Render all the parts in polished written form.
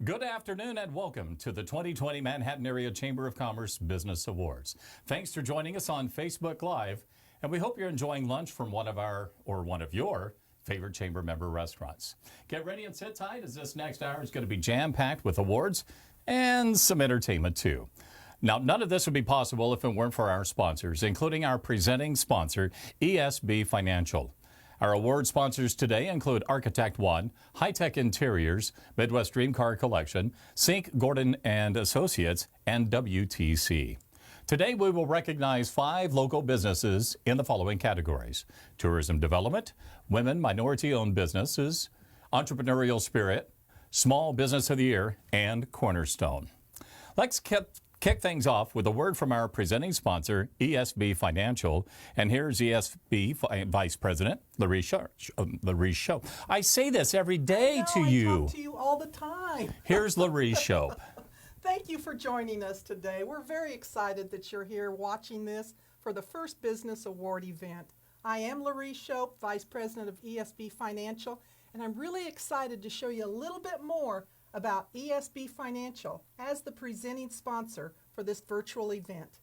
Good afternoon and welcome to the 2020 Manhattan Area Chamber of Commerce Business Awards. Thanks for joining us on Facebook Live, and we hope you're enjoying lunch from one of your favorite chamber member restaurants. Get ready and sit tight as this next hour is going to be jam-packed with awards and some entertainment too. Now, none of this would be possible if it weren't for our sponsors, including our presenting sponsor, ESB Financial. Our award sponsors today include Architect One, High Tech Interiors, Midwest Dream Car Collection, Sink Gordon and Associates, and WTC. Today we will recognize 5 local businesses in the following categories: tourism development, women minority-owned businesses, entrepreneurial spirit, small business of the year, and cornerstone. Let's kick things off with a word from our presenting sponsor, ESB Financial. And here's ESB Vice President Larry Shope. I say this every day to you. I talk to you all the time. Here's Larry Shope. Thank you for joining us today. We're very excited that you're here watching this for the first Business Award event. I am Larry Shope, Vice President of ESB Financial, and I'm really excited to show you a little bit more about ESB Financial as the presenting sponsor for this virtual event.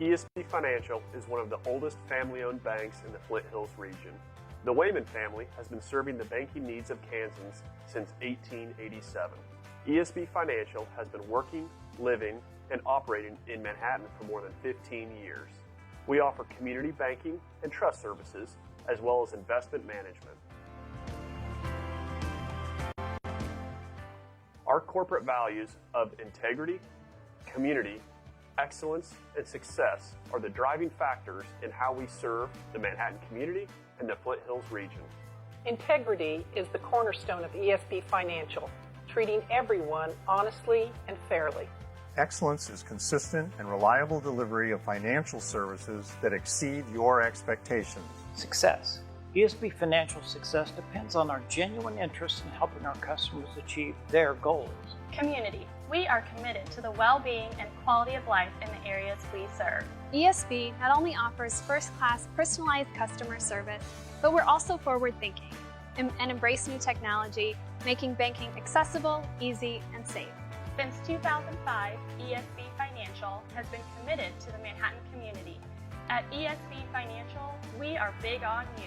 ESB Financial is one of the oldest family-owned banks in the Flint Hills region. The Wayman family has been serving the banking needs of Kansans since 1887. ESB Financial has been working, living, and operating in Manhattan for more than 15 years. We offer community banking and trust services, as well as investment management. Our corporate values of integrity, community, excellence, and success are the driving factors in how we serve the Manhattan community and the Flint Hills region. Integrity is the cornerstone of ESB Financial, treating everyone honestly and fairly. Excellence is consistent and reliable delivery of financial services that exceed your expectations. Success. ESB Financial success depends on our genuine interest in helping our customers achieve their goals. Community. We are committed to the well-being and quality of life in the areas we serve. ESB not only offers first-class personalized customer service, but we're also forward-thinking and embrace new technology, making banking accessible, easy, and safe. Since 2005, ESB Financial has been committed to the Manhattan community. At ESB Financial, we are big on you.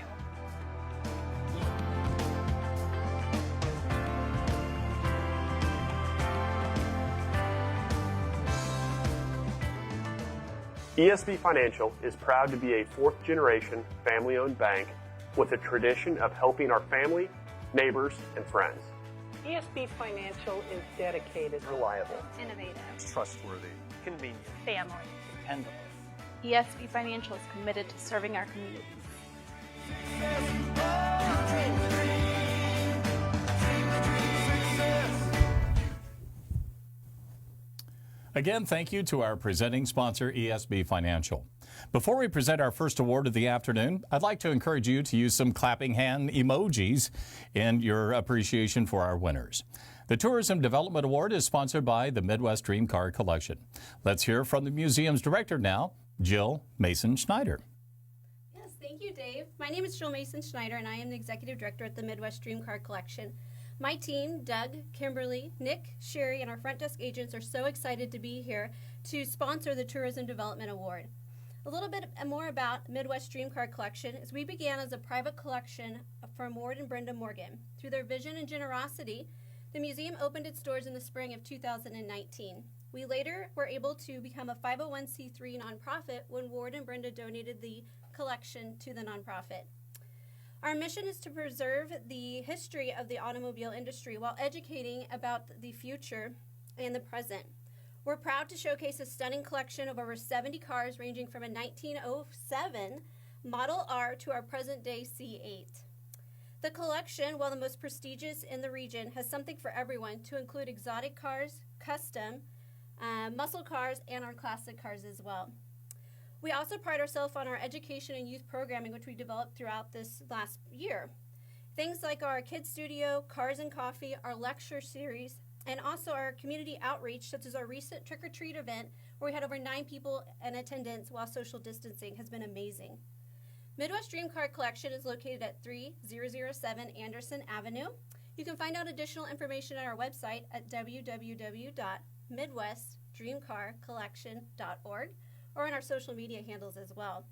ESB Financial is proud to be a fourth-generation family-owned bank with a tradition of helping our family, neighbors, and friends. ESB Financial is dedicated, Reliable, Innovative, Trustworthy. Convenient. Family. Dependable. ESB Financial is committed to serving our community. Again, thank you to our presenting sponsor, ESB Financial. Before we present our first award of the afternoon, I'd like to encourage you to use some clapping hand emojis in your appreciation for our winners. The Tourism Development Award is sponsored by the Midwest Dream Car Collection. Let's hear from the museum's director now, Jill Mason-Schneider. Yes, thank you, Dave. My name is Jill Mason-Schneider, and I am the executive director at the Midwest Dream Car Collection. My team, Doug, Kimberly, Nick, Sherry, and our front desk agents are so excited to be here to sponsor the Tourism Development Award. A little bit more about Midwest Dream Car Collection is we began as a private collection from Ward and Brenda Morgan. Through their vision and generosity, the museum opened its doors in the spring of 2019. We later were able to become a 501c3 nonprofit when Ward and Brenda donated the collection to the nonprofit. Our mission is to preserve the history of the automobile industry while educating about the future and the present. We're proud to showcase a stunning collection of over 70 cars ranging from a 1907 Model R to our present-day C8. The collection, while the most prestigious in the region, has something for everyone to include exotic cars, custom, muscle cars, and our classic cars as well. We also pride ourselves on our education and youth programming, which we developed throughout this last year. Things like our kids studio, Cars and Coffee, our lecture series, and also our community outreach, such as our recent trick-or-treat event, where we had over 9 people in attendance while social distancing, has been amazing. Midwest Dream Car Collection is located at 3007 Anderson Avenue. You can find out additional information at our website at www.midwestdreamcarcollection.org or on our social media handles as well.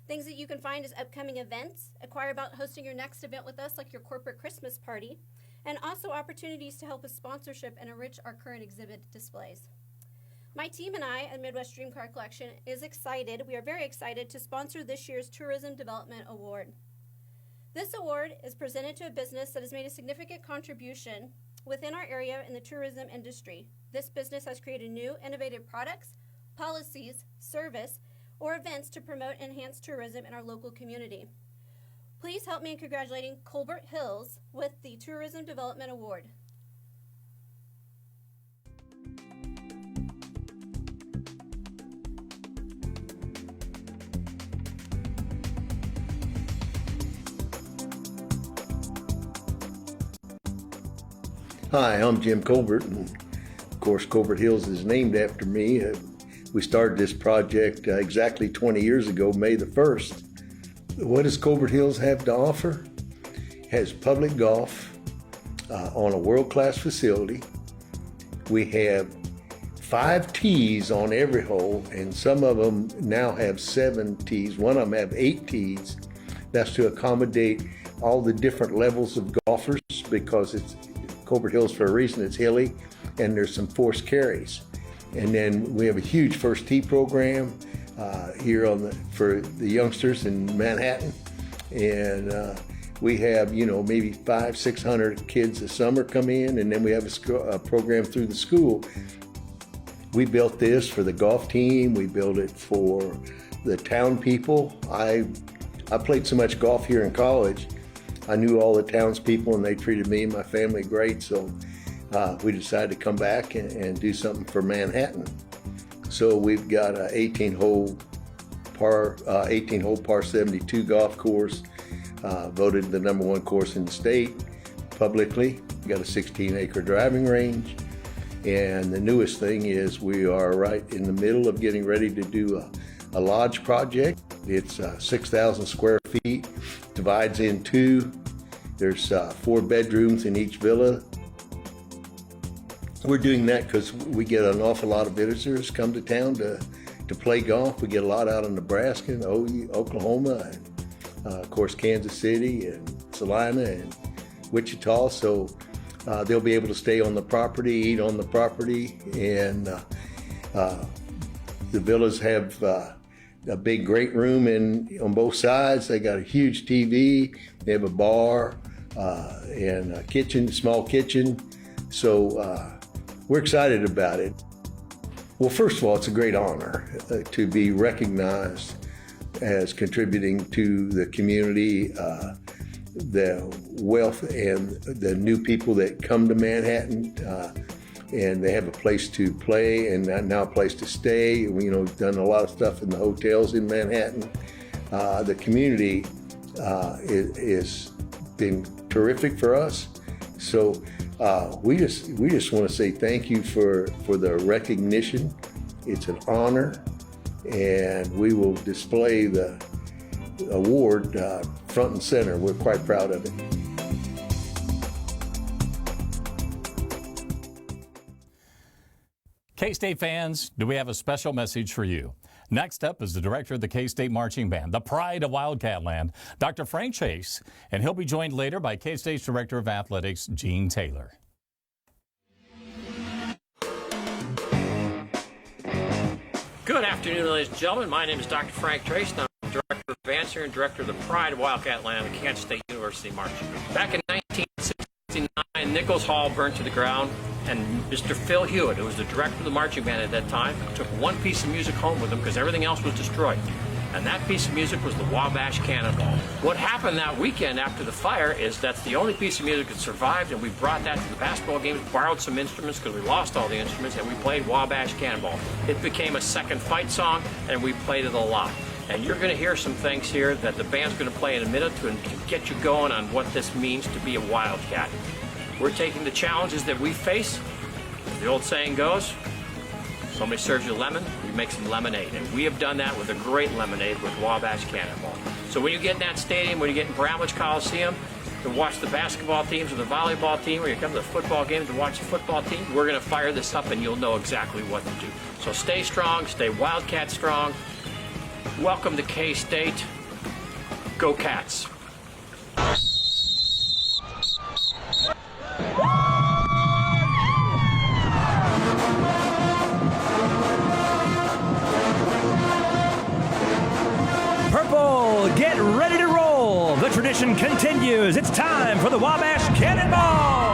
Things that you can find is upcoming events, inquire about hosting your next event with us like your corporate Christmas party, and also opportunities to help with sponsorship and enrich our current exhibit displays. My team and I at Midwest Dream Car Collection is excited, we are very excited to sponsor this year's Tourism Development Award. This award is presented to a business that has made a significant contribution within our area in the tourism industry. This business has created new, innovative products, policies, service, or events to promote and enhance tourism in our local community. Please help me in congratulating Colbert Hills with the Tourism Development Award. Hi, I'm Jim Colbert, and of course Colbert Hills is named after me. We started this project exactly 20 years ago, May the 1st. What does Colbert Hills have to offer? It has public golf on a world-class facility. We have 5 tees on every hole, and some of them now have 7 tees. One of them have 8 tees. That's to accommodate all the different levels of golfers, because it's Colbert Hills, for a reason, it's hilly, and there's some forced carries. And then we have a huge first tee program here for the youngsters in Manhattan. And we have, maybe 500-600 kids a summer come in, and then we have a program through the school. We built this for the golf team. We built it for the town people. I played so much golf here in college. I knew all the townspeople, and they treated me and my family great, so we decided to come back and do something for Manhattan. So we've got an 18-hole par 72 golf course, voted the #1 course in the state publicly. We've got a 16-acre driving range, and the newest thing is we are right in the middle of getting ready to do a lodge project. It's 6,000 square feet, divides in 2. There's 4 bedrooms in each villa. We're doing that because we get an awful lot of visitors come to town to play golf. We get a lot out of Nebraska and Oklahoma, and of course Kansas City and Salina and Wichita. So they'll be able to stay on the property, eat on the property, and the villas have a big great room on both sides. They got a huge TV. They have a bar and a kitchen, small kitchen. So we're excited about it. Well, first of all, it's a great honor to be recognized as contributing to the community, the wealth and the new people that come to Manhattan, and they have a place to play and now a place to stay. We've done a lot of stuff in the hotels in Manhattan. The community is been terrific for us. So we just want to say thank you for the recognition. It's an honor, and we will display the award front and center. We're quite proud of it. K-State fans, do we have a special message for you? Next up is the director of the K-State Marching Band, the pride of Wildcatland, Dr. Frank Chase, and he'll be joined later by K-State's Director of Athletics, Gene Taylor. Good afternoon, ladies and gentlemen. My name is Dr. Frank Chase, and I'm Director of Advanced and Director of the Pride of Wildcatland at Kansas State University Marching. Back in 1969, Nichols Hall burned to the ground, and Mr. Phil Hewitt, who was the director of the marching band at that time, took one piece of music home with him because everything else was destroyed. And that piece of music was the Wabash Cannonball. What happened that weekend after the fire is that's the only piece of music that survived, and we brought that to the basketball games, borrowed some instruments because we lost all the instruments, and we played Wabash Cannonball. It became a second fight song, and we played it a lot. And you're going to hear some things here that the band's going to play in a minute to get you going on what this means to be a Wildcat. We're taking the challenges that we face. The old saying goes, somebody serves you lemon, we make some lemonade. And we have done that with a great lemonade with Wabash Cannonball. So when you get in that stadium, when you get in Bramlage Coliseum to watch the basketball teams or the volleyball team, or you come to the football games to watch the football team, we're going to fire this up and you'll know exactly what to do. So stay strong, stay Wildcat strong. Welcome to K-State. Go Cats. Purple, get ready to roll. The tradition continues. It's time for the Wabash Cannonball.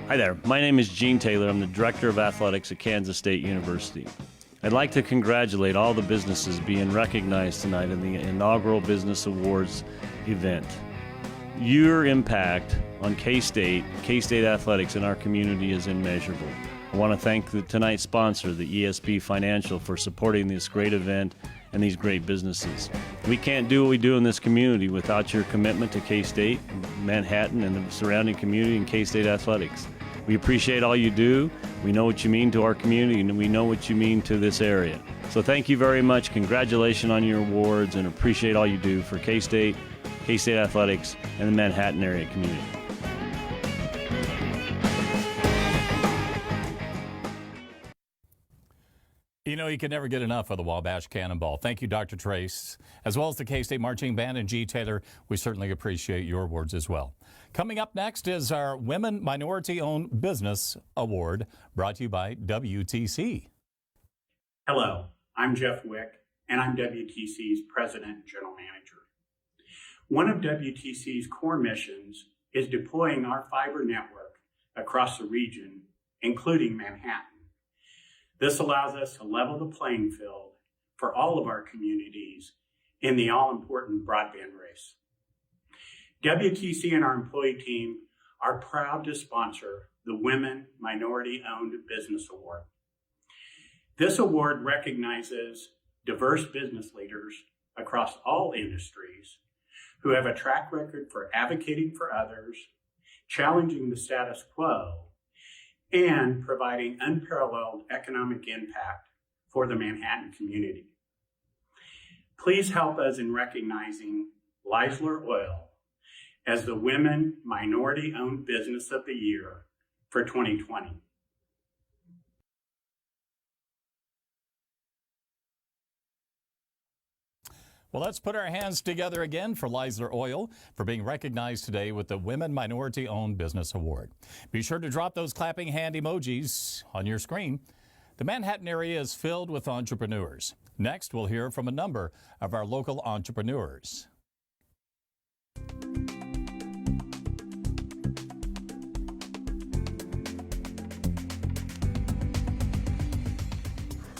Hi there, my name is Gene Taylor. I'm the Director of Athletics at Kansas State University. I'd like to congratulate all the businesses being recognized tonight in the inaugural Business Awards event. Your impact on K-State athletics in our community is immeasurable. I want to thank tonight's sponsor, the ESB Financial, for supporting this great event and these great businesses. We can't do what we do in this community without your commitment to K-State, Manhattan, and the surrounding community and K-State athletics. We appreciate all you do. We know what you mean to our community, and we know what you mean to this area. So thank you very much. Congratulations on your awards, and appreciate all you do for K-State, K-State athletics, and the Manhattan area community. You know, you can never get enough of the Wabash Cannonball. Thank you, Dr. Trace, as well as the K-State Marching Band and G. Taylor. We certainly appreciate your awards as well. Coming up next is our Women Minority-Owned Business Award, brought to you by WTC. Hello, I'm Jeff Wick, and I'm WTC's President and General Manager. One of WTC's core missions is deploying our fiber network across the region, including Manhattan. This allows us to level the playing field for all of our communities in the all-important broadband race. WTC and our employee team are proud to sponsor the Women Minority-Owned Business Award. This award recognizes diverse business leaders across all industries who have a track record for advocating for others, challenging the status quo, and providing unparalleled economic impact for the Manhattan community. Please help us in recognizing Leisler Oil as the Women Minority-Owned Business of the Year for 2020. Well, let's put our hands together again for Leisler Oil for being recognized today with the Women Minority-Owned Business Award. Be sure to drop those clapping hand emojis on your screen. The Manhattan area is filled with entrepreneurs. Next, we'll hear from a number of our local entrepreneurs.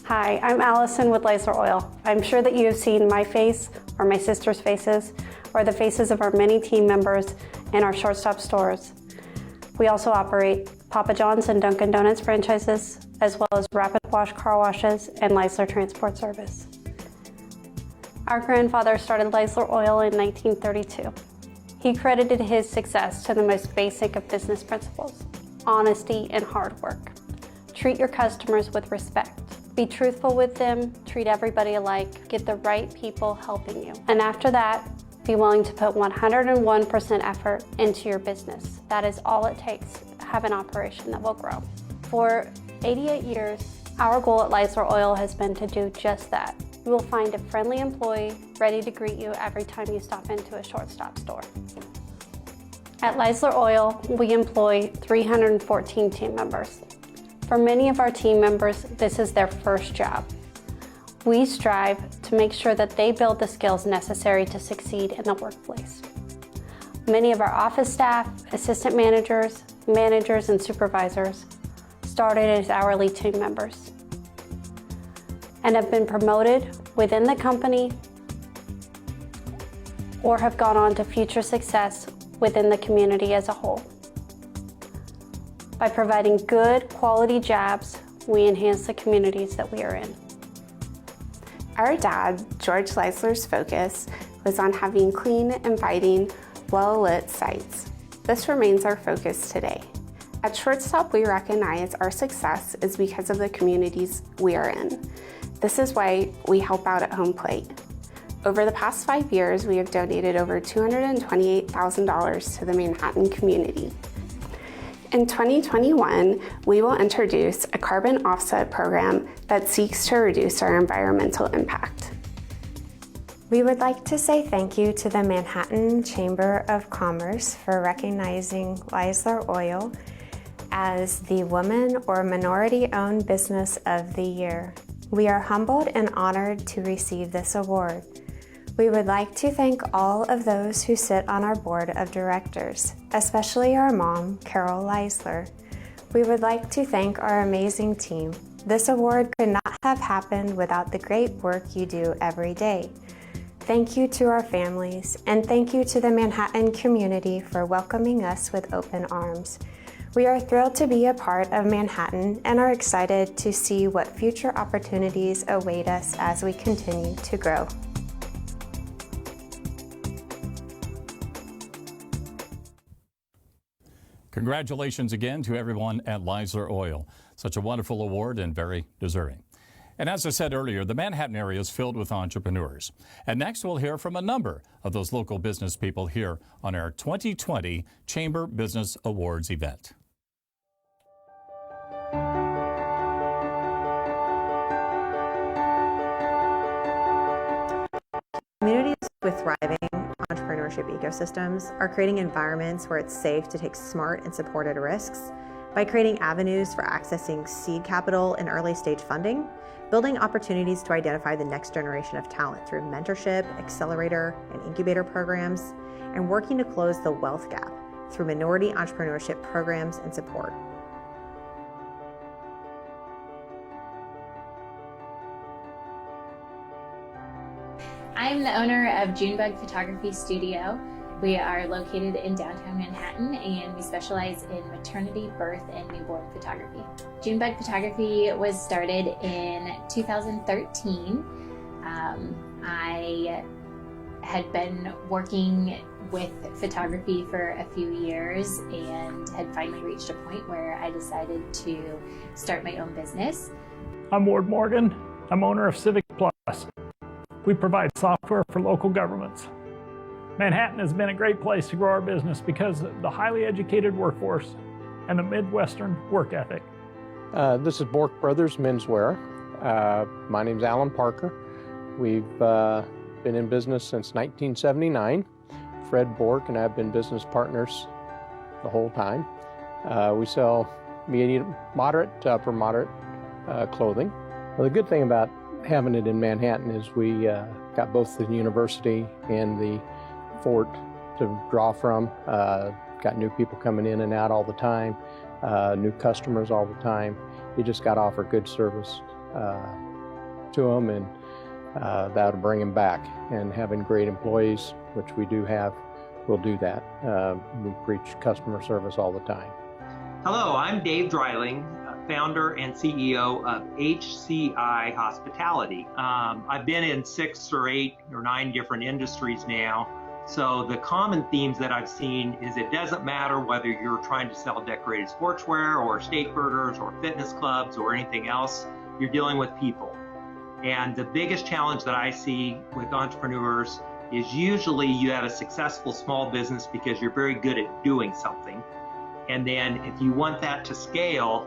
Hi, I'm Allison with Leisler Oil. I'm sure that you have seen my face or my sister's faces or the faces of our many team members in our shortstop stores. We also operate Papa John's and Dunkin' Donuts franchises, as well as Rapid Wash car washes and Leisler Transport Service. Our grandfather started Leisler Oil in 1932. He credited his success to the most basic of business principles: honesty and hard work. Treat your customers with respect. Be truthful with them, treat everybody alike, get the right people helping you. And after that, be willing to put 101% effort into your business. That is all it takes to have an operation that will grow. For 88 years, our goal at Leisler Oil has been to do just that. You will find a friendly employee ready to greet you every time you stop into a Shortstop store. At Leisler Oil, we employ 314 team members. For many of our team members, this is their first job. We strive to make sure that they build the skills necessary to succeed in the workplace. Many of our office staff, assistant managers, and supervisors started as hourly team members and have been promoted within the company or have gone on to future success within the community as a whole. By providing good, quality jobs, we enhance the communities that we are in. Our dad, George Leisler's focus was on having clean, inviting, well-lit sites. This remains our focus today. At Shortstop, we recognize our success is because of the communities we are in. This is why we help out at home plate. Over the past 5 years, we have donated over $228,000 to the Manhattan community. In 2021, we will introduce a carbon offset program that seeks to reduce our environmental impact. We would like to say thank you to the Manhattan Chamber of Commerce for recognizing Leisler Oil as the Woman or Minority-Owned Business of the Year. We are humbled and honored to receive this award. We would like to thank all of those who sit on our board of directors, especially our mom, Carol Leisler. We would like to thank our amazing team. This award could not have happened without the great work you do every day. Thank you to our families, and thank you to the Manhattan community for welcoming us with open arms. We are thrilled to be a part of Manhattan and are excited to see what future opportunities await us as we continue to grow. Congratulations again to everyone at Leisler Oil. Such a wonderful award and very deserving. And as I said earlier, the Manhattan area is filled with entrepreneurs. And next we'll hear from a number of those local business people here on our 2020 Chamber Business Awards event. Communities with thriving entrepreneurship ecosystems are creating environments where it's safe to take smart and supported risks by creating avenues for accessing seed capital and early stage funding, building opportunities to identify the next generation of talent through mentorship, accelerator, and incubator programs, and working to close the wealth gap through minority entrepreneurship programs and support. I'm the owner of Junebug Photography Studio. We are located in downtown Manhattan and we specialize in maternity, birth, and newborn photography. Junebug Photography was started in 2013. I had been working with photography for a few years and had finally reached a point where I decided to start my own business. I'm Ward Morgan. I'm owner of Civic Plus. We provide software for local governments. Manhattan has been a great place to grow our business because of the highly educated workforce and the Midwestern work ethic. This is Bork Brothers Menswear. My name's Alan Parker. We've been in business since 1979. Fred Bork and I have been business partners the whole time. We sell moderate to upper moderate clothing. Well, the good thing about having it in Manhattan is we got both the university and the fort to draw from. Got new people coming in and out all the time, new customers all the time. You just got to offer good service to them, and that'll bring them back. And having great employees, which we do have, will do that. We preach customer service all the time. Hello, I'm Dave Dreiling, founder and CEO of HCI Hospitality. I've been in 6 or 8 or 9 different industries now. So the common themes that I've seen is it doesn't matter whether you're trying to sell decorated sportswear or steak burgers or fitness clubs or anything else, you're dealing with people. And the biggest challenge that I see with entrepreneurs is usually you have a successful small business because you're very good at doing something. And then if you want that to scale,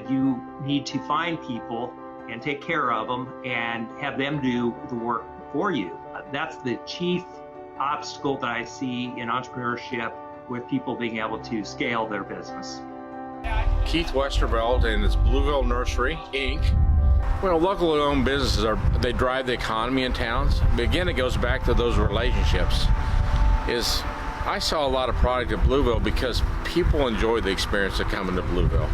you need to find people and take care of them and have them do the work for you. That's the chief obstacle that I see in entrepreneurship with people being able to scale their business. Keith Westerveld and it's Blueville Nursery, Inc. Well, locally owned businesses, they drive the economy in towns. But again, it goes back to those relationships. I saw a lot of product at Blueville because people enjoy the experience of coming to Blueville.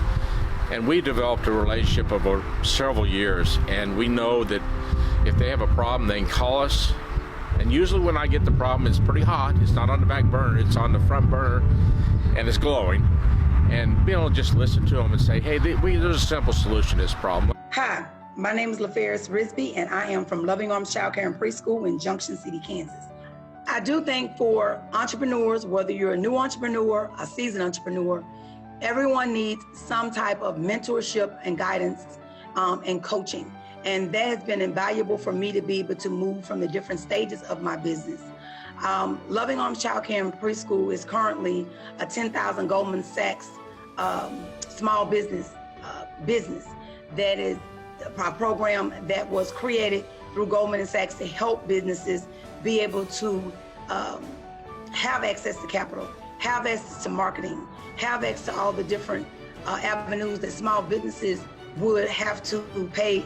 And we developed a relationship over several years, and we know that if they have a problem, they can call us. And usually when I get the problem, it's pretty hot. It's not on the back burner, it's on the front burner, and it's glowing. And being able to just listen to them and say, hey, there's a simple solution to this problem. Hi, my name is LaFerris Risby, and I am from Loving Arms Child Care and Preschool in Junction City, Kansas. I do think for entrepreneurs, whether you're a new entrepreneur, a seasoned entrepreneur, everyone needs some type of mentorship and guidance and coaching. And that has been invaluable for me to be able to move from the different stages of my business. Loving Arms Child Care and Preschool is currently a 10,000 Goldman Sachs small business that is a program that was created through Goldman Sachs to help businesses be able to have access to capital, have access to marketing, have access to all the different avenues that small businesses would have to pay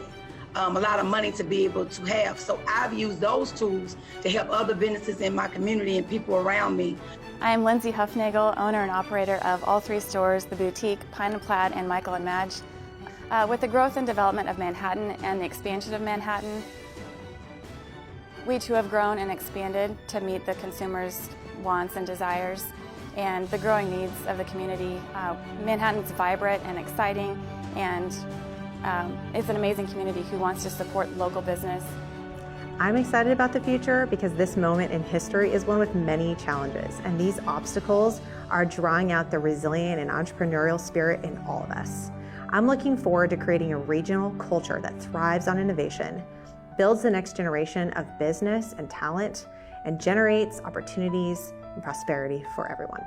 a lot of money to be able to have. So I've used those tools to help other businesses in my community and people around me. I'm Lindsay Huffnagel, owner and operator of all 3 stores, The Boutique, Pine & Plaid, and Michael & Madge. With the growth and development of Manhattan and the expansion of Manhattan, we too have grown and expanded to meet the consumers' wants and desires and the growing needs of the community. Manhattan's vibrant and exciting, and it's an amazing community who wants to support local business. I'm excited about the future because this moment in history is one with many challenges, and these obstacles are drawing out the resilient and entrepreneurial spirit in all of us. I'm looking forward to creating a regional culture that thrives on innovation, builds the next generation of business and talent, and generates opportunities and prosperity for everyone.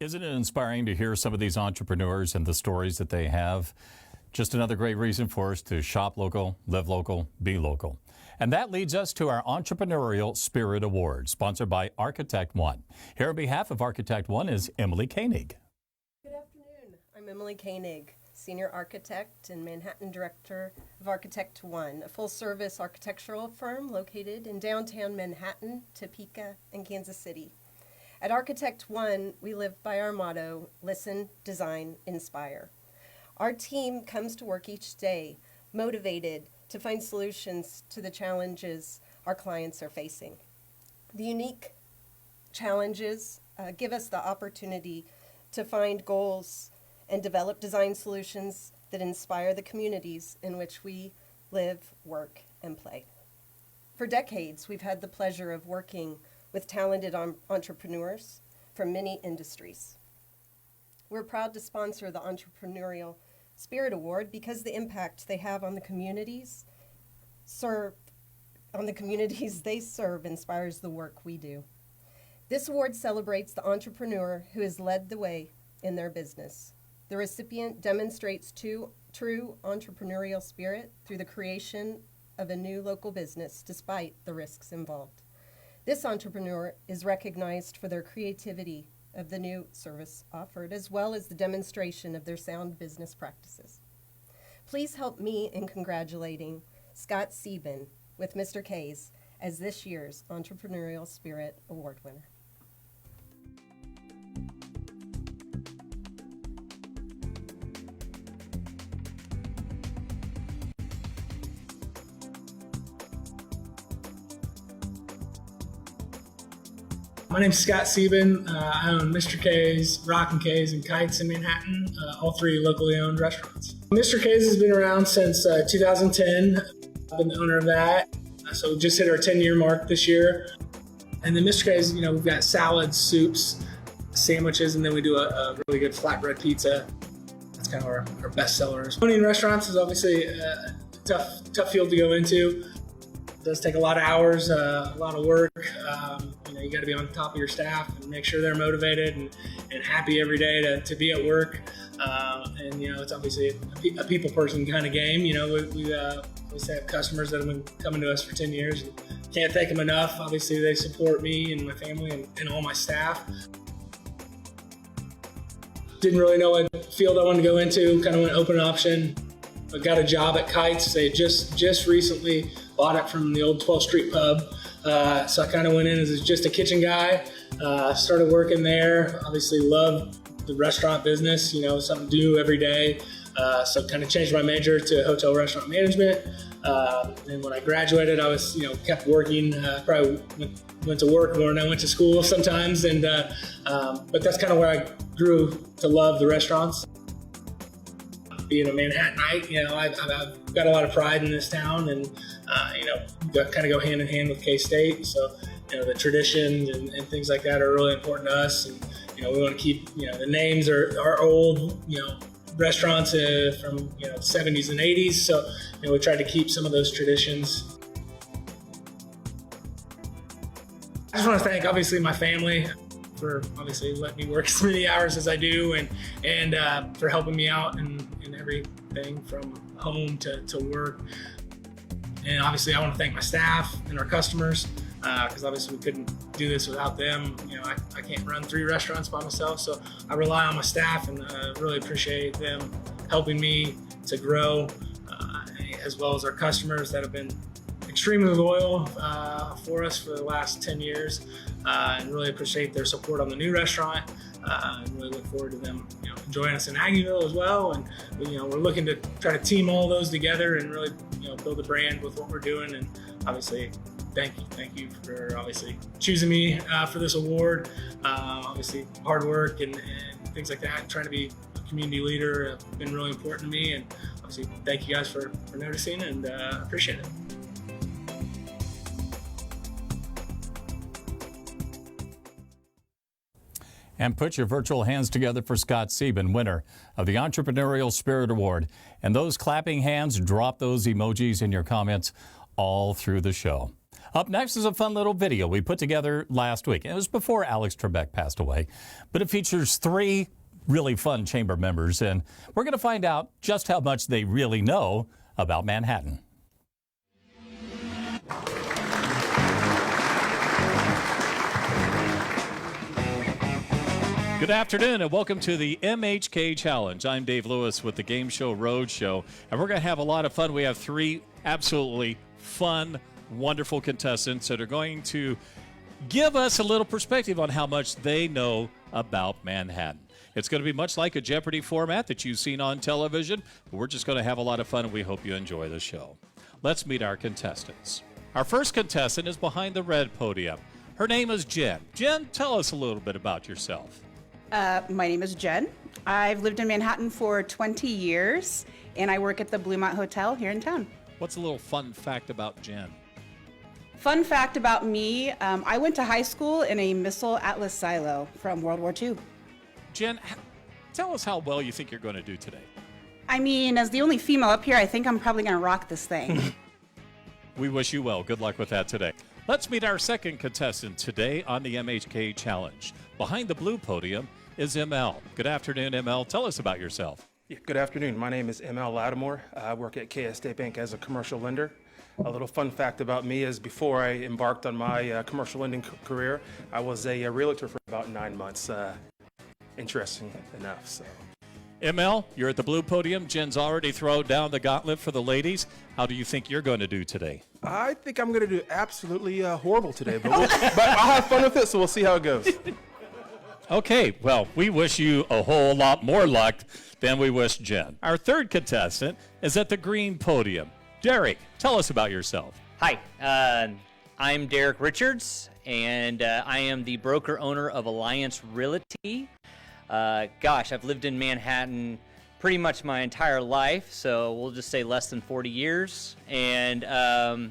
Isn't it inspiring to hear some of these entrepreneurs and the stories that they have? Just another great reason for us to shop local, live local, be local. And that leads us to our Entrepreneurial Spirit Award, sponsored by Architect One. Here on behalf of Architect One is Emily Koenig. Good afternoon. I'm Emily Koenig, Senior Architect and Manhattan Director of Architect One, a full-service architectural firm located in downtown Manhattan, Topeka, and Kansas City. At Architect One, we live by our motto, listen, design, inspire. Our team comes to work each day motivated to find solutions to the challenges our clients are facing. The unique challenges give us the opportunity to find goals and develop design solutions that inspire the communities in which we live, work, and play. For decades, we've had the pleasure of working with talented entrepreneurs from many industries. We're proud to sponsor the Entrepreneurial Spirit Award because the impact they have on the communities they serve inspires the work we do. This award celebrates the entrepreneur who has led the way in their business. The recipient demonstrates true entrepreneurial spirit through the creation of a new local business despite the risks involved. This entrepreneur is recognized for their creativity of the new service offered, as well as the demonstration of their sound business practices. Please help me in congratulating Scott Sieben with Mr. K's as this year's Entrepreneurial Spirit Award winner. My name's Scott Sieben. I own Mr. K's, Rockin' K's, and Kites in Manhattan, all three locally owned restaurants. Mr. K's has been around since 2010. I've been the owner of that. So we just hit our 10-year mark this year. And then Mr. K's, we've got salads, soups, sandwiches, and then we do a really good flatbread pizza. That's kind of our best sellers. Owning restaurants is obviously a tough field to go into. It does take a lot of hours, a lot of work. You got to be on top of your staff and make sure they're motivated and happy every day to be at work. It's obviously a people person kind of game. We always have customers that have been coming to us for 10 years. And can't thank them enough. Obviously, they support me and my family and all my staff. Didn't really know what field I wanted to go into. Kind of went open option. I got a job at Kites. They just recently bought it from the old 12th Street pub. So I kind of went in as just a kitchen guy. Started working there. Obviously loved the restaurant business, something to do every day. So kind of changed my major to hotel restaurant management. And when I graduated, I was, kept working. Probably went to work more than I went to school sometimes. But that's kind of where I grew to love the restaurants. Being a Manhattanite, I've got a lot of pride in this town, and kind of go hand in hand with K-State. So, the traditions and things like that are really important to us. And we want to keep, the names are old, restaurants from the 70s and 80s. So, we try to keep some of those traditions. I just want to thank, obviously, my family for obviously letting me work as many hours as I do, and for helping me out in everything from home to work. And obviously I want to thank my staff and our customers, because obviously we couldn't do this without them. I can't run 3 restaurants by myself, so I rely on my staff, and really appreciate them helping me to grow, as well as our customers that have been extremely loyal for us for the last 10 years, and really appreciate their support on the new restaurant, and really look forward to them enjoying us in Aggieville as well. And we're looking to try to team all those together and really build a brand with what we're doing. And obviously thank you for obviously choosing me for this award. Obviously hard work and things like that, trying to be a community leader have been really important to me, and obviously thank you guys for noticing, and appreciate it. And put your virtual hands together for Scott Sieben, winner of the Entrepreneurial Spirit Award. And those clapping hands, drop those emojis in your comments all through the show. Up next is a fun little video we put together last week. It was before Alex Trebek passed away, but it features 3 really fun chamber members, and we're going to find out just how much they really know about Manhattan. Good afternoon and welcome to the MHK Challenge. I'm Dave Lewis with the Game Show Roadshow, and we're going to have a lot of fun. We have 3 absolutely fun, wonderful contestants that are going to give us a little perspective on how much they know about Manhattan. It's going to be much like a Jeopardy format that you've seen on television, but we're just going to have a lot of fun, and we hope you enjoy the show. Let's meet our contestants. Our first contestant is behind the red podium. Her name is Jen. Jen, tell us a little bit about yourself. My name is Jen. I've lived in Manhattan for 20 years, and I work at the Bluemont Hotel here in town. What's a little fun fact about Jen? Fun fact about me, I went to high school in a missile Atlas silo from World War II. Jen, tell us how well you think you're going to do today. I mean, as the only female up here, I think I'm probably going to rock this thing. We wish you well. Good luck with that today. Let's meet our second contestant today on the MHK Challenge. Behind the blue podium is ML. Good afternoon, ML. Tell us about yourself. Yeah, good afternoon. My name is ML Lattimore. I work at K-State Bank as a commercial lender. A little fun fact about me is before I embarked on my commercial lending career, I was a realtor for about 9 months. Interesting enough. So. ML, you're at the blue podium. Jen's already thrown down the gauntlet for the ladies. How do you think you're going to do today? I think I'm going to do absolutely horrible today, but I'll have fun with it, so we'll see how it goes. Okay, well, we wish you a whole lot more luck than we wish Jen. Our third contestant is at the green podium. Derek, tell us about yourself. Hi, I'm Derek Richards, and I am the broker-owner of Alliance Realty. I've lived in Manhattan pretty much my entire life, so we'll just say less than 40 years. And a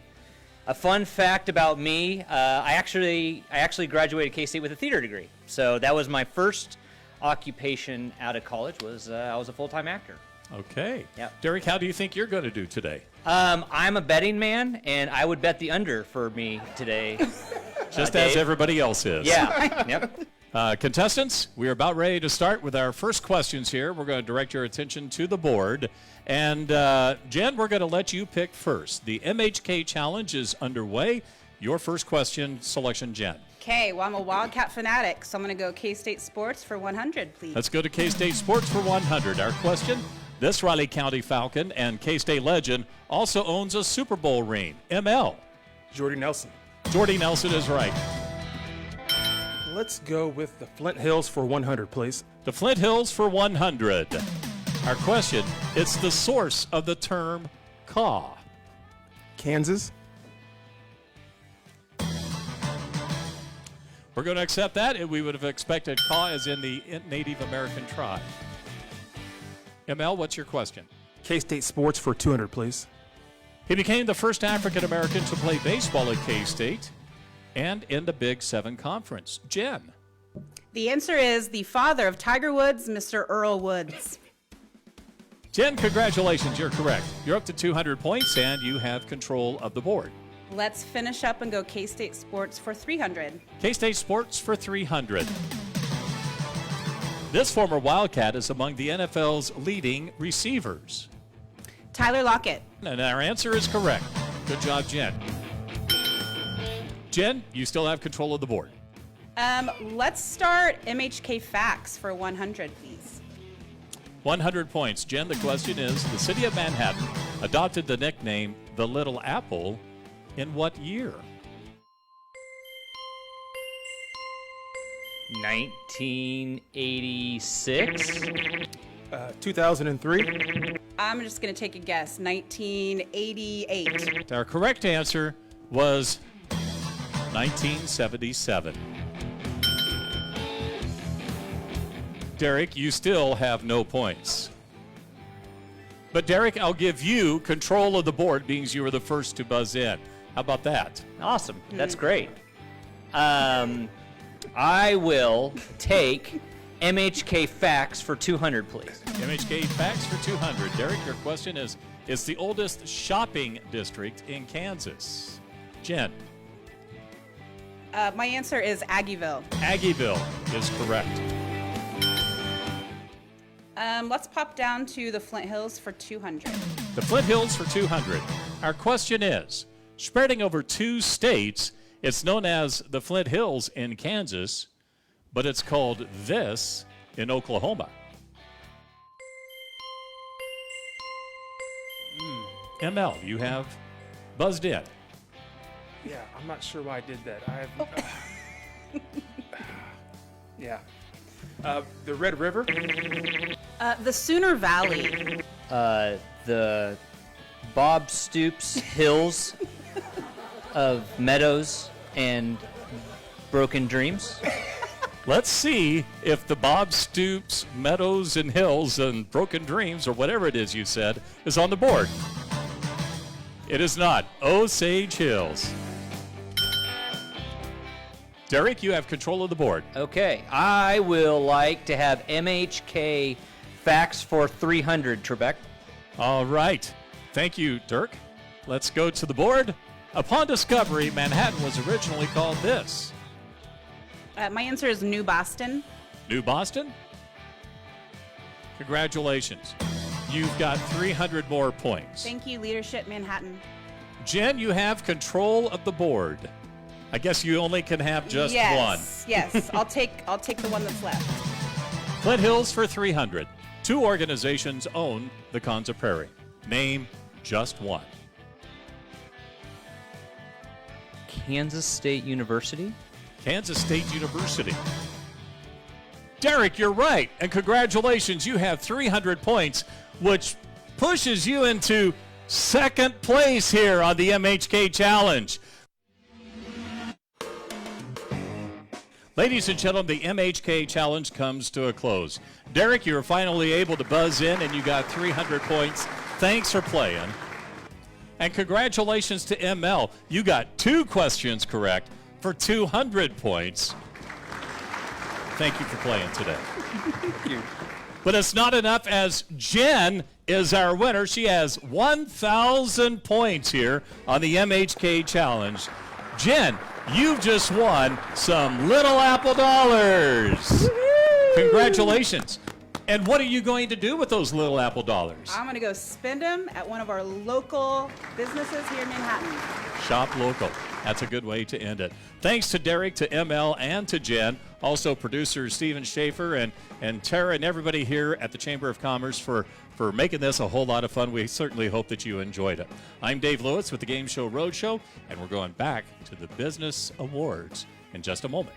fun fact about me, I actually graduated K-State with a theater degree. So that was my first occupation out of college, I was a full-time actor. Okay. Yep. Derek, how do you think you're going to do today? I'm a betting man, and I would bet the under for me today. Just as everybody else is. Yeah. Yep. Contestants, we are about ready to start with our first questions here. We're going to direct your attention to the board. And Jen, we're going to let you pick first. The MHK Challenge is underway. Your first question selection, Jen. Okay, well, I'm a Wildcat fanatic, so I'm going to go K-State Sports for 100, please. Let's go to K-State Sports for 100. Our question, this Riley County Falcon and K-State legend also owns a Super Bowl ring. ML. Jordy Nelson. Jordy Nelson is right. Let's go with the Flint Hills for 100, please. The Flint Hills for 100. Our question, it's the source of the term caw. Kansas. We're going to accept that, and we would have expected caw as in the Native American tribe. ML, what's your question? K-State Sports for 200, please. He became the first African American to play baseball at K-State and in the Big Seven Conference. Jen. The answer is the father of Tiger Woods, Mr. Earl Woods. Jen, congratulations, you're correct. You're up to 200 points, and you have control of the board. Let's finish up and go K-State Sports for 300. K-State Sports for 300. This former Wildcat is among the NFL's leading receivers. Tyler Lockett. And our answer is correct. Good job, Jen. Jen, you still have control of the board. Let's start MHK Facts for 100, please. 100 points. Jen, the question is, the city of Manhattan adopted the nickname the Little Apple in what year? 1986. 2003. I'm just going to take a guess. 1988. Our correct answer was 1977. Derek, you still have no points. But Derek, I'll give you control of the board, being you were the first to buzz in. How about that? Awesome. That's great. I will take MHK Facts for 200, please. MHK Facts for 200. Derek, your question is, it's the oldest shopping district in Kansas. Jen. My answer is Aggieville. Aggieville is correct. Let's pop down to the Flint Hills for 200. The Flint Hills for 200. Our question is, spreading over 2 states, it's known as the Flint Hills in Kansas, but it's called this in Oklahoma. ML, you have buzzed in. Yeah, I'm not sure why I did that. Yeah. The Red River. The Sooner Valley. The Bob Stoops Hills of Meadows and Broken Dreams. Let's see if the Bob Stoops, Meadows and Hills and Broken Dreams, or whatever it is you said, is on the board. It is not. Osage Hills. Derek, you have control of the board. Okay, I will like to have MHK Facts for 300, Trebek. All right. Thank you, Dirk. Let's go to the board. Upon discovery, Manhattan was originally called this. My answer is New Boston. New Boston? Congratulations. You've got 300 more points. Thank you, Leadership Manhattan. Jen, you have control of the board. I guess you only can have just one. Yes, I'll take the one that's left. Flint Hills for 300. 2 organizations own the Konza Prairie. Name just one. Kansas State University? Kansas State University. Derek, you're right, and congratulations. You have 300 points, which pushes you into second place here on the MHK Challenge. Ladies and gentlemen, the MHK Challenge comes to a close. Derek, you were finally able to buzz in, and you got 300 points. Thanks for playing. And congratulations to ML. You got 2 questions correct for 200 points. Thank you for playing today. Thank you. But it's not enough, as Jen is our winner. She has 1,000 points here on the MHK Challenge. Jen, you've just won some Little Apple dollars. Woo-hoo! Congratulations. And what are you going to do with those Little Apple dollars? I'm going to go spend them at one of our local businesses here in Manhattan. Shop local. That's a good way to end it. Thanks to Derek, to ML, and to Jen. Also producer Steven Schaefer and Tara and everybody here at the Chamber of Commerce for making this a whole lot of fun. We certainly hope that you enjoyed it. I'm Dave Lewis with the Game Show Roadshow, and we're going back to the Business Awards in just a moment.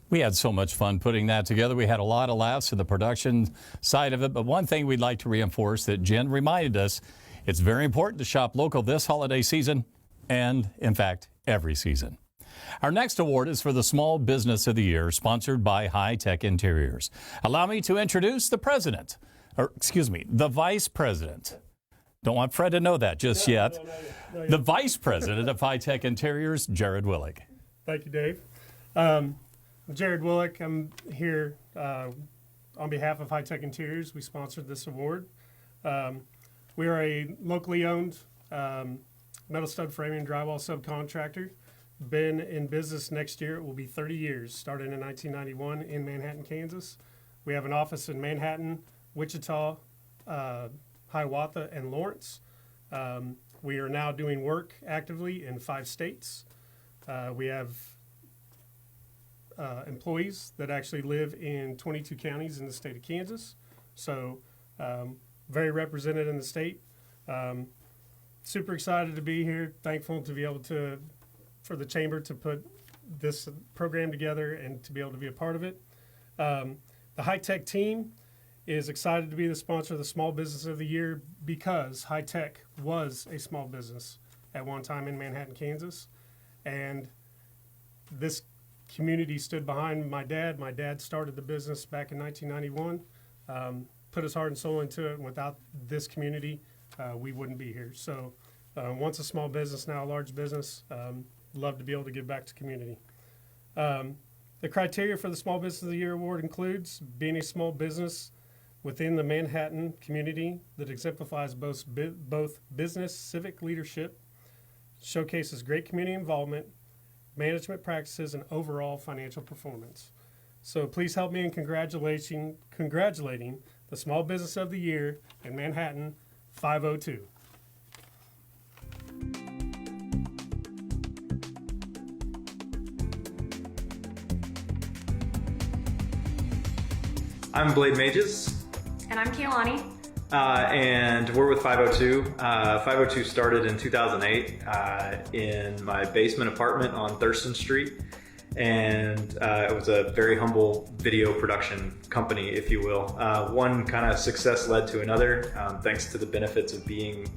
We had so much fun putting that together. We had a lot of laughs in the production side of it. But one thing we'd like to reinforce that Jen reminded us, it's very important to shop local this holiday season and, in fact, every season. Our next award is for the Small Business of the Year, sponsored by High Tech Interiors. Allow me to introduce the Vice President. Don't want Fred to know that just yet. No, the Vice President of High Tech Interiors, Jared Willig. Thank you, Dave. Jared Willig. I'm here on behalf of High Tech Interiors. We sponsored this award. We are a locally owned metal stud framing and drywall subcontractor. Been in business next year. It will be 30 years, started in 1991 in Manhattan, Kansas. We have an office in Manhattan, Wichita, Hiawatha, and Lawrence. We are now doing work actively in 5 states. We have employees that actually live in 22 counties in the state of Kansas. So very represented in the state. Super excited to be here. Thankful to be able for the Chamber to put this program together and to be able to be a part of it. The High Tech team is excited to be the sponsor of the Small Business of the Year because High Tech was a small business at one time in Manhattan, Kansas. And this community stood behind my dad. My dad started the business back in 1991, put his heart and soul into it, and without this community, we wouldn't be here. So once a small business, now a large business, love to be able to give back to community. The criteria for the Small Business of the Year award includes being a small business within the Manhattan community that exemplifies both business, civic leadership, showcases great community involvement, management practices, and overall financial performance. So please help me in congratulating the Small Business of the Year in Manhattan, 502. I'm Blade Mages. And I'm Keilani. And we're with 502. 502 started in 2008 in my basement apartment on Thurston Street. And it was a very humble video production company, if you will. One kind of success led to another, thanks to the benefits of being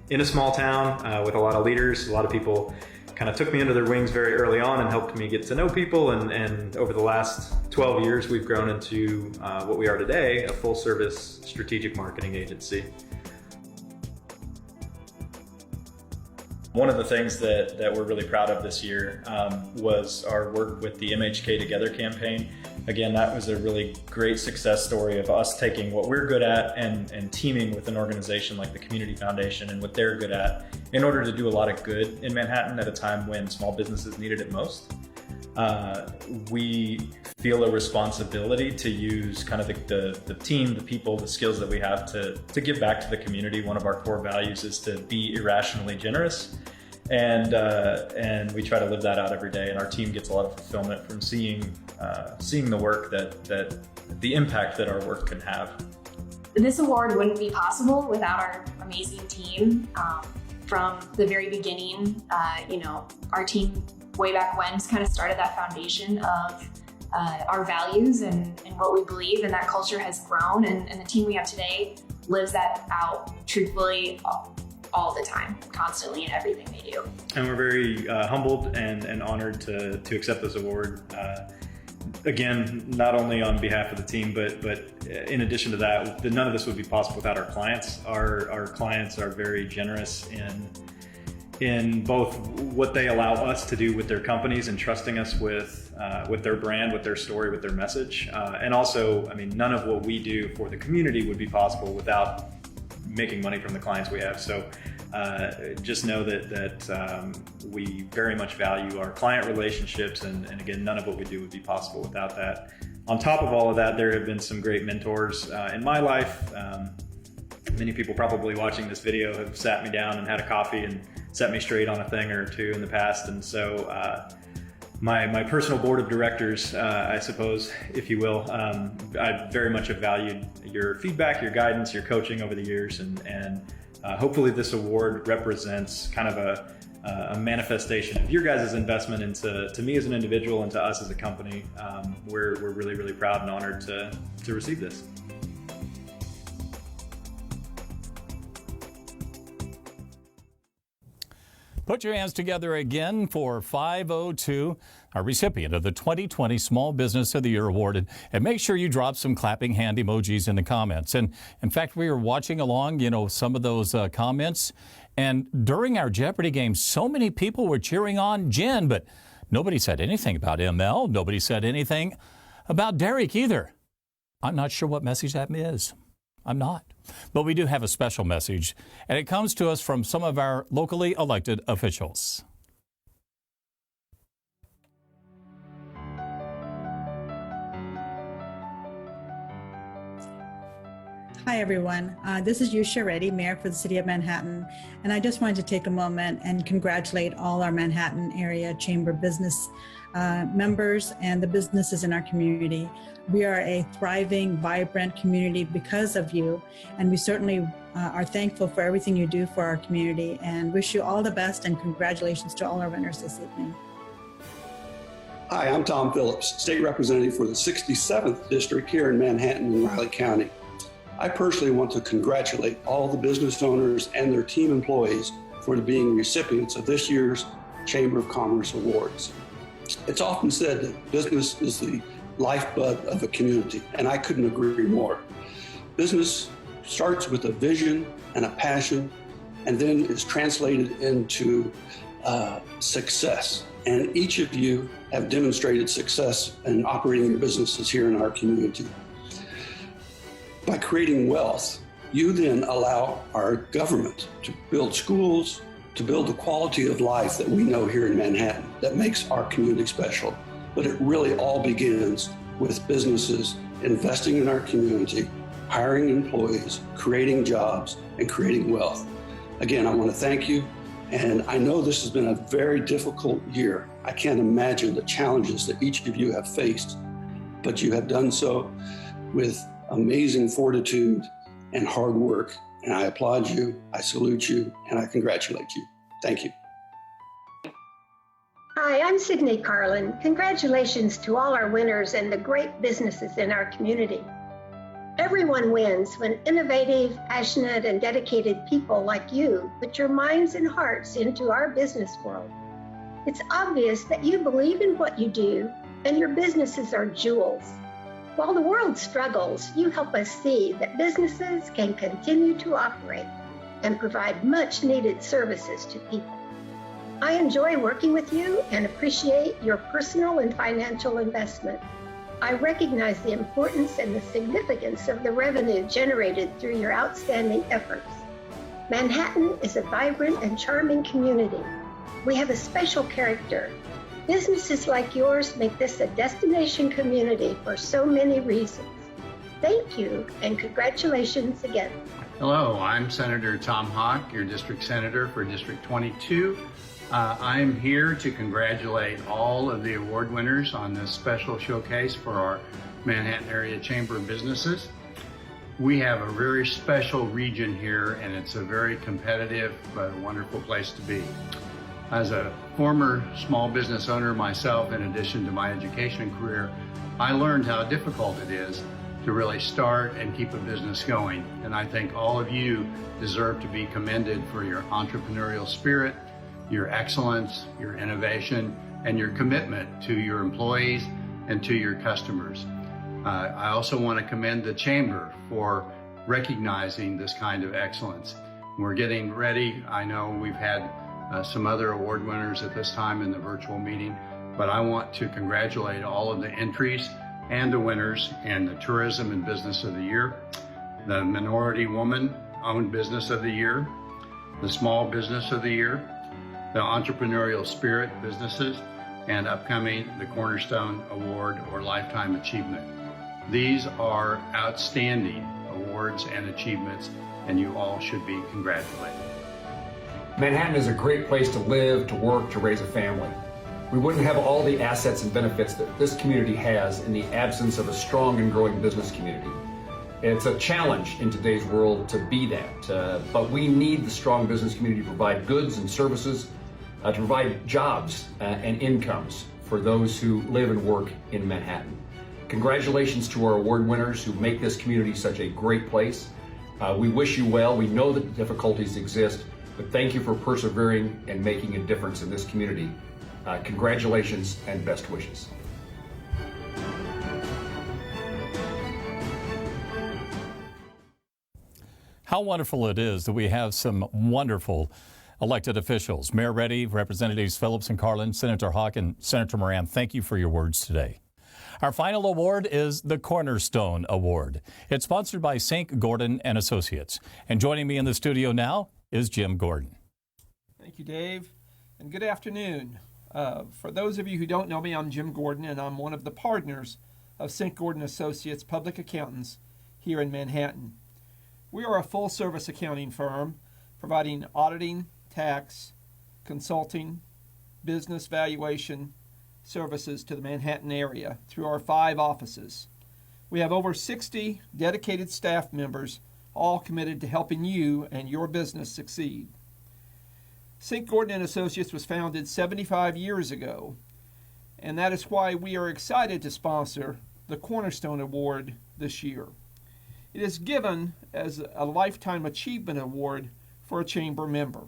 in a small town with a lot of leaders. A lot of people kind of took me under their wings very early on and helped me get to know people. And over the last 12 years, we've grown into what we are today, a full-service strategic marketing agency. One of the things that we're really proud of this year was our work with the MHK Together campaign. Again, that was a really great success story of us taking what we're good at and teaming with an organization like the Community Foundation and what they're good at in order to do a lot of good in Manhattan at a time when small businesses needed it most. We feel a responsibility to use kind of the team, the people, the skills that we have to give back to the community. One of our core values is to be irrationally generous, and we try to live that out every day. And our team gets a lot of fulfillment from seeing the work that the impact that our work can have. This award wouldn't be possible without our amazing team. From the very beginning, our team way back when kind of started that foundation of our values and what we believe, and that culture has grown, and the team we have today lives that out truthfully all the time, constantly in everything they do. And we're very humbled and honored to accept this award. Again, not only on behalf of the team, but in addition to that, none of this would be possible without our clients. Our clients are very generous in both what they allow us to do with their companies and trusting us with their brand, with their story, with their message. And also, I mean, none of what we do for the community would be possible without making money from the clients we have. So just know that we very much value our client relationships, and again, none of what we do would be possible without that. On top of all of that, there have been some great mentors in my life. Many people probably watching this video have sat me down and had a coffee and set me straight on a thing or two in the past. And so my personal board of directors, I suppose, if you will, I very much have valued your feedback, your guidance, your coaching over the years, and hopefully this award represents kind of a manifestation of your guys' investment into me as an individual and to us as a company. We're really, really proud and honored to receive this. Put your hands together again for 502, our recipient of the 2020 Small Business of the Year Award. And make sure you drop some clapping hand emojis in the comments. And in fact, we were watching along, some of those comments. And during our Jeopardy game, so many people were cheering on Jen, but nobody said anything about ML. Nobody said anything about Derek either. I'm not sure what message that is. I'm not. But we do have a special message, and it comes to us from some of our locally elected officials. Hi, everyone. This is Yusha Reddy, Mayor for the City of Manhattan, and I just wanted to take a moment and congratulate all our Manhattan area Chamber business members and the businesses in our community. We are a thriving, vibrant community because of you, and we certainly are thankful for everything you do for our community and wish you all the best, and congratulations to all our winners this evening. Hi, I'm Tom Phillips, State Representative for the 67th District here in Manhattan and Riley County. I personally want to congratulate all the business owners and their team employees for being recipients of this year's Chamber of Commerce Awards. It's often said that business is the lifeblood of a community, and I couldn't agree more. Business starts with a vision and a passion, and then is translated into success. And each of you have demonstrated success in operating your businesses here in our community. By creating wealth, you then allow our government to build schools, to build the quality of life that we know here in Manhattan that makes our community special. But it really all begins with businesses investing in our community, hiring employees, creating jobs, and creating wealth. Again, I want to thank you. And I know this has been a very difficult year. I can't imagine the challenges that each of you have faced, but you have done so with amazing fortitude and hard work. And I applaud you, I salute you, and I congratulate you. Thank you. Hi, I'm Sydney Carlin. Congratulations to all our winners and the great businesses in our community. Everyone wins when innovative, passionate, and dedicated people like you put your minds and hearts into our business world. It's obvious that you believe in what you do, and your businesses are jewels. While the world struggles, you help us see that businesses can continue to operate and provide much needed services to people. I enjoy working with you and appreciate your personal and financial investment. I recognize the importance and the significance of the revenue generated through your outstanding efforts. Manhattan is a vibrant and charming community. We have a special character. Businesses like yours make this a destination community for so many reasons. Thank you and congratulations again. Hello, I'm Senator Tom Hawk, your district senator for District 22. I'm here to congratulate all of the award winners on this special showcase for our Manhattan Area Chamber of Businesses. We have a very special region here, and it's a very competitive but wonderful place to be. As a former small business owner myself, in addition to my education career, I learned how difficult it is to really start and keep a business going. And I think all of you deserve to be commended for your entrepreneurial spirit, your excellence, your innovation, and your commitment to your employees and to your customers. I also want to commend the Chamber for recognizing this kind of excellence. We're getting ready. I know we've had some other award winners at this time in the virtual meeting, but I want to congratulate all of the entries and the winners in the Tourism and Business of the Year, the Minority Woman-Owned Business of the Year, the Small Business of the Year, the Entrepreneurial Spirit Businesses, and upcoming the Cornerstone Award or Lifetime Achievement. These are outstanding awards and achievements, and you all should be congratulated. Manhattan is a great place to live, to work, to raise a family. We wouldn't have all the assets and benefits that this community has in the absence of a strong and growing business community. It's a challenge in today's world to be that, but we need the strong business community to provide goods and services, to provide jobs and incomes for those who live and work in Manhattan. Congratulations to our award winners who make this community such a great place. We wish you well. We know that difficulties exist, but thank you for persevering and making a difference in this community. Congratulations and best wishes. How wonderful it is that we have some wonderful elected officials. Mayor Reddy, Representatives Phillips and Carlin, Senator Hawk, and Senator Moran, thank you for your words today. Our final award is the Cornerstone Award. It's sponsored by St. Gordon and Associates. And joining me in the studio now is Jim Gordon. Thank you, Dave, and good afternoon. For those of you who don't know me, I'm Jim Gordon, and I'm one of the partners of St. Gordon Associates Public Accountants here in Manhattan. We are a full-service accounting firm providing auditing, tax, consulting, business valuation services to the Manhattan area through our 5 offices. We have over 60 dedicated staff members, all committed to helping you and your business succeed. St. Gordon and Associates was founded 75 years ago, and that is why we are excited to sponsor the Cornerstone Award this year. It is given as a Lifetime Achievement Award for a Chamber member.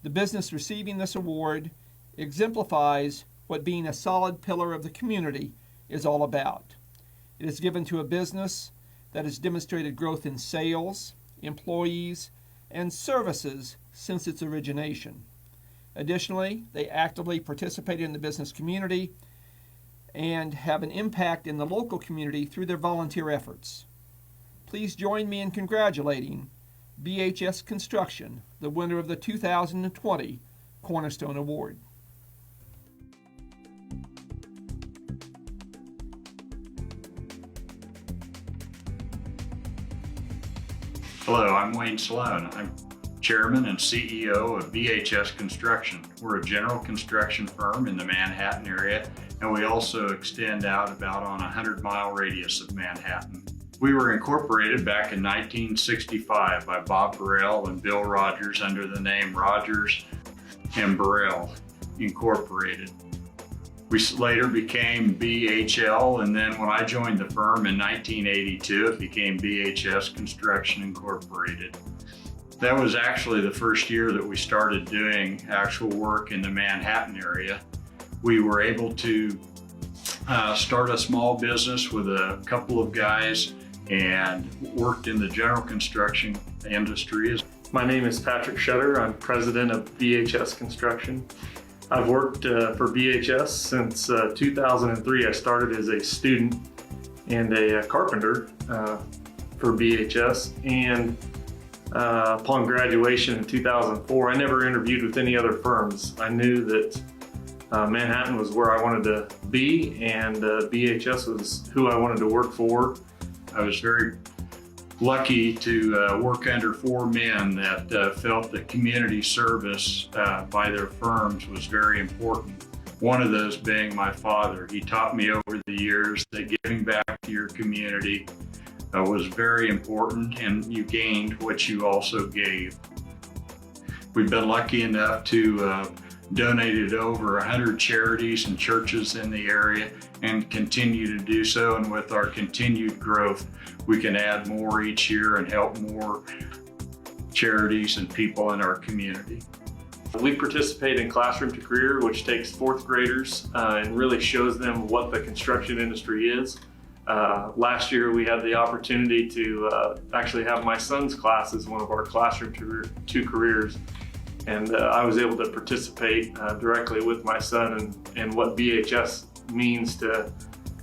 The business receiving this award exemplifies what being a solid pillar of the community is all about. It is given to a business that has demonstrated growth in sales, employees, and services since its origination. Additionally, they actively participate in the business community and have an impact in the local community through their volunteer efforts. Please join me in congratulating BHS Construction, the winner of the 2020 Cornerstone Award. Hello, I'm Wayne Sloan. I'm Chairman and CEO of BHS Construction. We're a general construction firm in the Manhattan area, and we also extend out about on a 100-mile radius of Manhattan. We were incorporated back in 1965 by Bob Burrell and Bill Rogers under the name Rogers and Burrell Incorporated. We later became BHL, and then when I joined the firm in 1982, it became BHS Construction Incorporated. That was actually the first year that we started doing actual work in the Manhattan area. We were able to start a small business with a couple of guys and worked in the general construction industry. My name is Patrick Shutter. I'm president of BHS Construction. I've worked for BHS since 2003. I started as a student and a carpenter for BHS, and upon graduation in 2004, I never interviewed with any other firms. I knew that Manhattan was where I wanted to be, and BHS was who I wanted to work for. I was very lucky to work under 4 men that felt that community service by their firms was very important. One of those being my father. He taught me over the years that giving back to your community was very important, and you gained what you also gave. We've been lucky enough to donated to over 100 charities and churches in the area and continue to do so. And with our continued growth, we can add more each year and help more charities and people in our community. We participate in Classroom to Career, which takes fourth graders and really shows them what the construction industry is. Last year we had the opportunity to actually have my son's class as one of our Classroom to Careers. And I was able to participate directly with my son and what BHS means to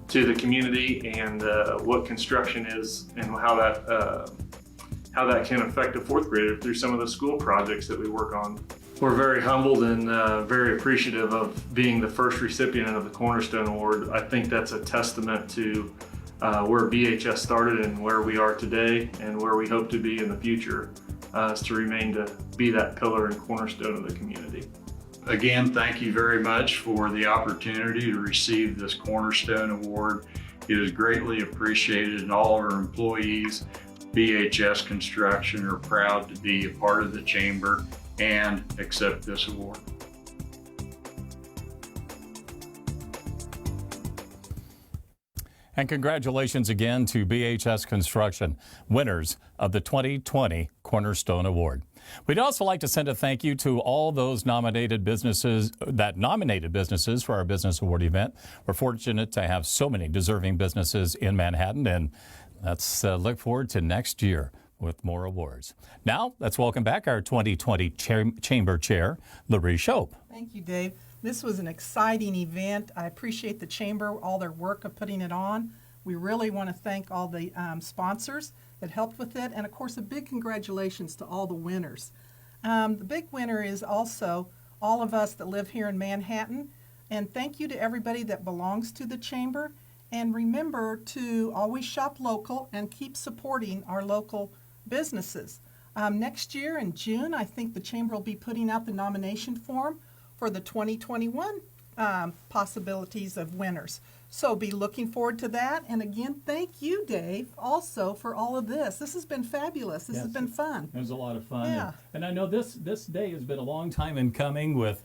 the community and what construction is and how that can affect a fourth grader through some of the school projects that we work on. We're very humbled and very appreciative of being the first recipient of the Cornerstone Award. I think that's a testament to where BHS started and where we are today and where we hope to be in the future. Is to remain to be that pillar and cornerstone of the community. Again, thank you very much for the opportunity to receive this Cornerstone Award. It is greatly appreciated, and all our employees, BHS Construction, are proud to be a part of the Chamber and accept this award. And congratulations again to BHS Construction, winners of the 2020 Cornerstone Award. We'd also like to send a thank you to all those nominated businesses for our Business Award event. We're fortunate to have so many deserving businesses in Manhattan, and let's look forward to next year with more awards. Now, let's welcome back our 2020 Chamber Chair, Laree Shope. Thank you, Dave. This was an exciting event. I appreciate the Chamber, all their work of putting it on. We really want to thank all the sponsors that helped with it. And of course, a big congratulations to all the winners. The big winner is also all of us that live here in Manhattan. And thank you to everybody that belongs to the Chamber. And remember to always shop local and keep supporting our local businesses. Next year in June, I think the Chamber will be putting out the nomination form for the 2021 possibilities of winners. So be looking forward to that. And again, thank you, Dave, also for all of this. This has been fabulous. This has been fun. It was a lot of fun. Yeah. And I know this day has been a long time in coming with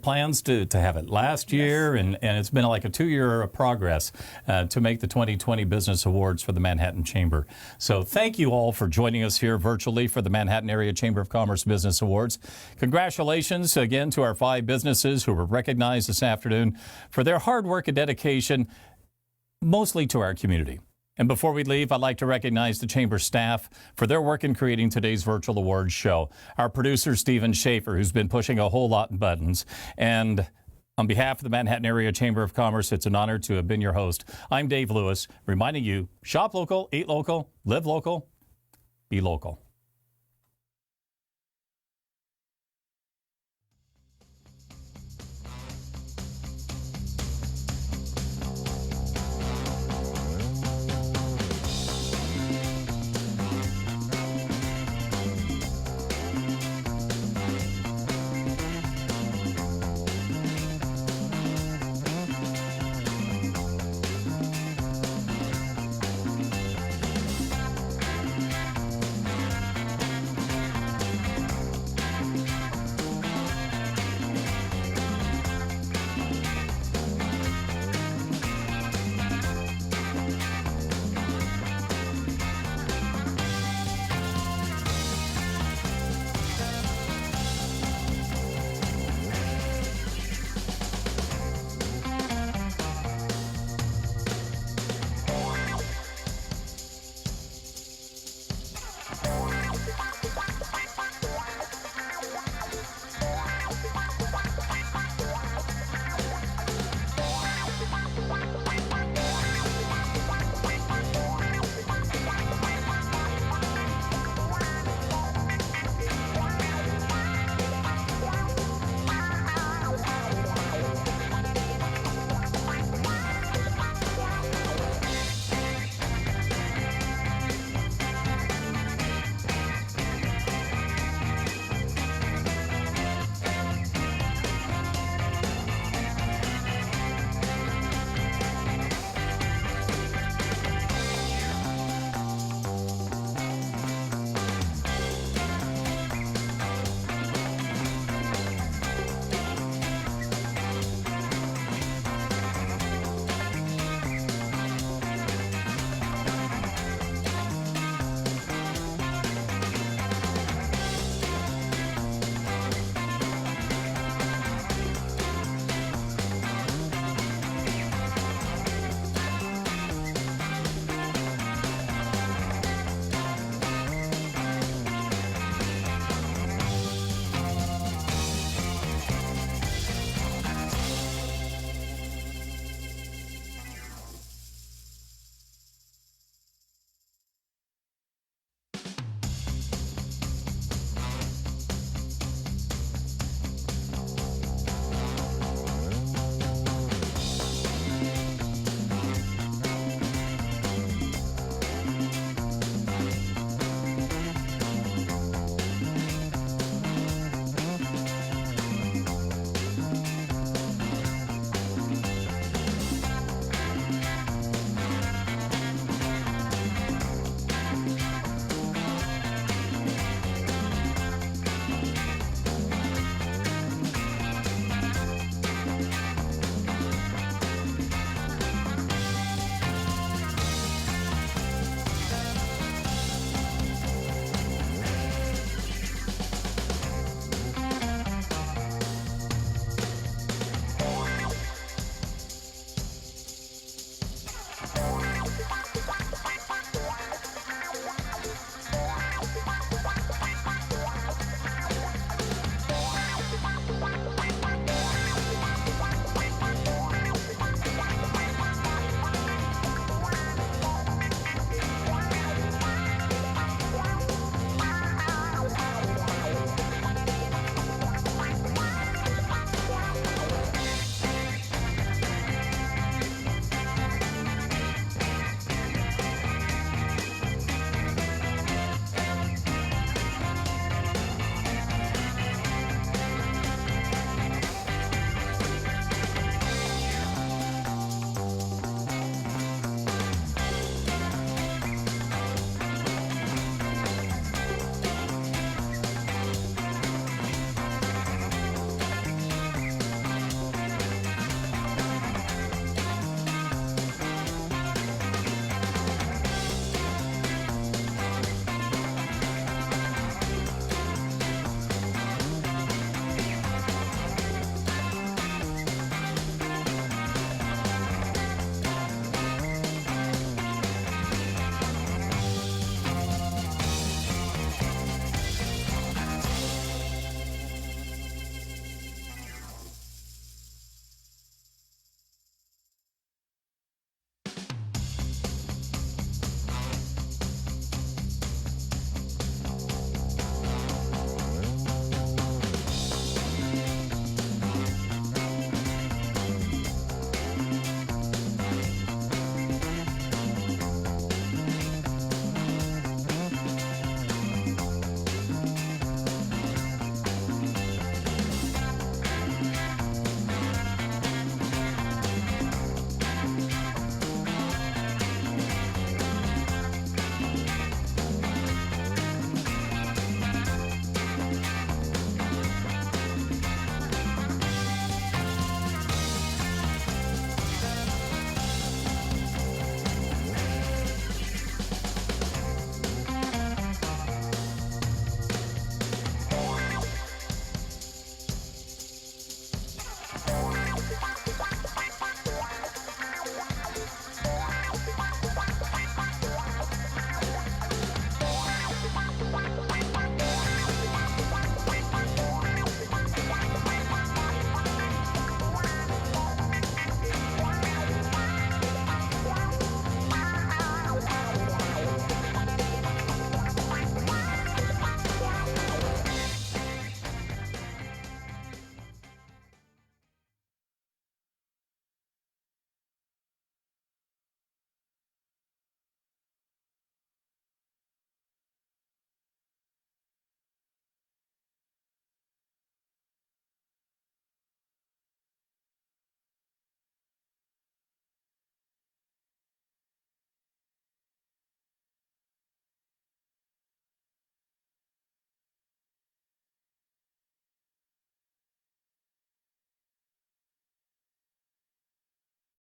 plans to have it last year. And it's been like a 2-year progress to make the 2020 Business Awards for the Manhattan Chamber. So thank you all for joining us here virtually for the Manhattan Area Chamber of Commerce Business Awards. Congratulations again to our 5 businesses who were recognized this afternoon for their hard work and dedication, mostly to our community. And before we leave, I'd like to recognize the Chamber staff for their work in creating today's virtual awards show. Our producer, Stephen Schaefer, who's been pushing a whole lot of buttons. And on behalf of the Manhattan Area Chamber of Commerce, it's an honor to have been your host. I'm Dave Lewis, reminding you, shop local, eat local, live local, be local.